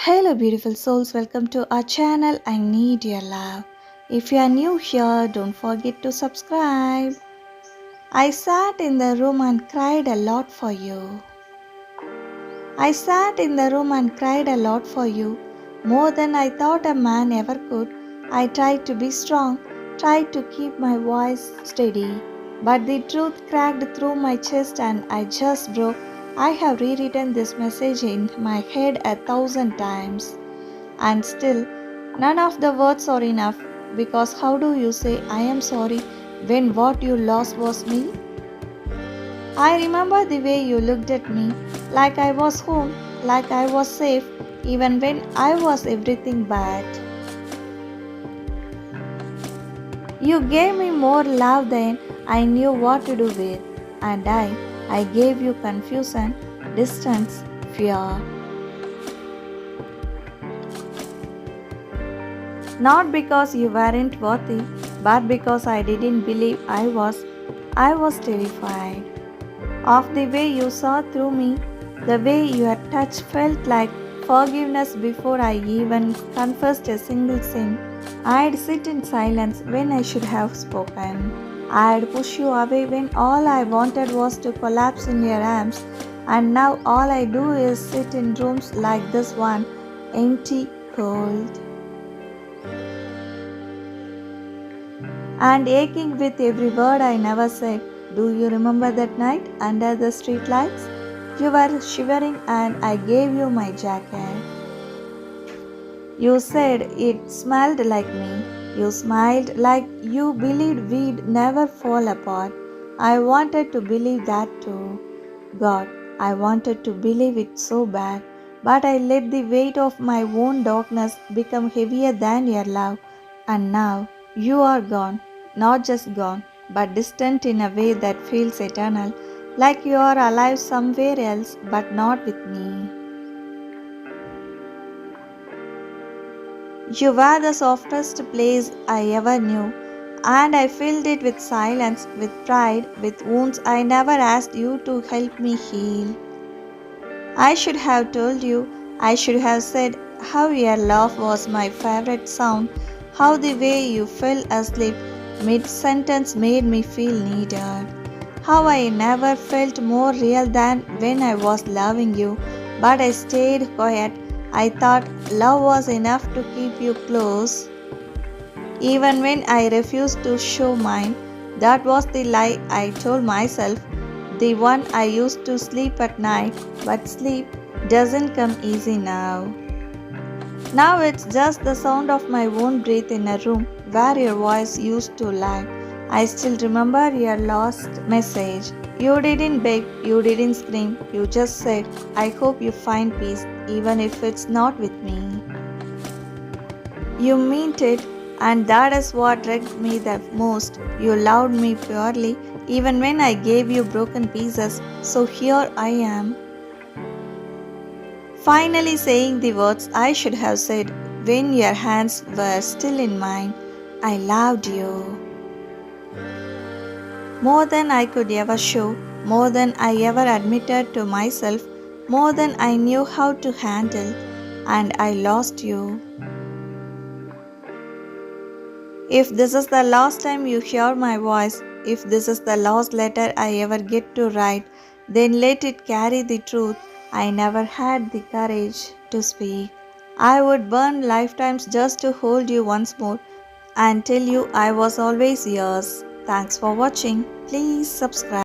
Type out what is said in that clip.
Hello, beautiful souls. Welcome to our channel. I need your love. If you are new here, don't forget to subscribe. I sat in the room and cried a lot for you. I sat in the room and cried a lot for you. More than I thought a man ever could. I tried to be strong, tried to keep my voice steady. But the truth cracked through my chest and I just broke. I have rewritten this message in my head 1,000 times. And still, none of the words are enough because how do you say I am sorry when what you lost was me? I remember the way you looked at me, like I was home, like I was safe, even when I was everything bad. You gave me more love than I knew what to do with, and I gave you confusion, distance, fear. Not because you weren't worthy, but because I didn't believe I was. I was terrified of the way you saw through me, the way your touch felt like forgiveness before I even confessed a single sin. I'd sit in silence when I should have spoken. I'd push you away when all I wanted was to collapse in your arms, and now all I do is sit in rooms like this one, empty, cold, and aching with every word I never said. Do you remember that night under the streetlights? You were shivering and I gave you my jacket. You said it smelled like me. You smiled like you believed we'd never fall apart. I wanted to believe that too. God, I wanted to believe it so bad. But I let the weight of my own darkness become heavier than your love. And now you are gone. Not just gone, but distant in a way that feels eternal, like you are alive somewhere else, but not with me. You were the softest place I ever knew, and I filled it with silence, with pride, with wounds I never asked you to help me heal. I should have told you, I should have said how your laugh was my favorite sound, how the way you fell asleep mid-sentence made me feel needed. How I never felt more real than when I was loving you, but I stayed quiet. I thought love was enough to keep you close. Even when I refused to show mine, that was the lie I told myself, the one I used to sleep at night, but sleep doesn't come easy now. Now it's just the sound of my own breath in a room where your voice used to lie. I still remember your last message. You didn't beg, you didn't scream, you just said, I hope you find peace even if it's not with me. You meant it, and that is what wrecked me the most. You loved me purely even when I gave you broken pieces, so here I am. Finally saying the words I should have said when your hands were still in mine. I loved you. More than I could ever show, more than I ever admitted to myself, more than I knew how to handle, and I lost you. If this is the last time you hear my voice, if this is the last letter I ever get to write, then let it carry the truth I never had the courage to speak. I would burn lifetimes just to hold you once more and tell you I was always yours. Thanks for watching. Please subscribe.